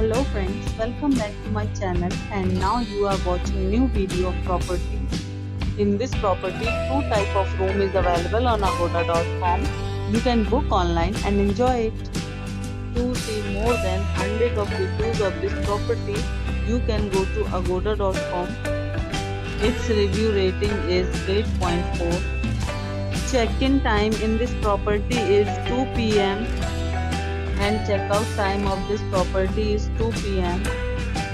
Hello friends, welcome back to my channel and now you are watching new video of property. In this property, two type of room is available on agoda.com. You can book online and enjoy it. To see more than 100 of reviews of this property, you can go to agoda.com. Its review rating is 8.4. Check-in time in this property is 2 p.m. and checkout time of this property is 2 p.m.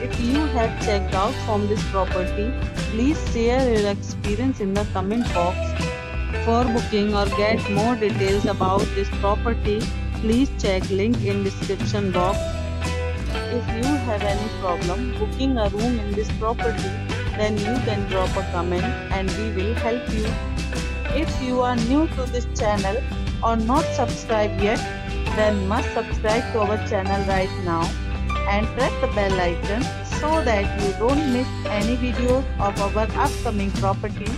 If you have checked out from this property, please share your experience in the comment box. For booking or get more details about this property, please check link in description box. If you have any problem booking a room in this property, then you can drop a comment and we will help you. If you are new to this channel or not subscribed yet, then must subscribe to our channel right now and press the bell icon so that you don't miss any videos of our upcoming property.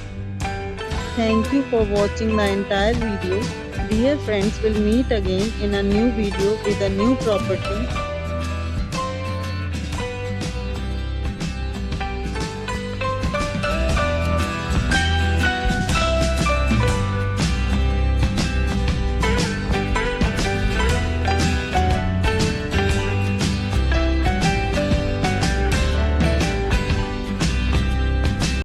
Thank you for watching the entire video. Dear friends, will meet again in a new video with a new property.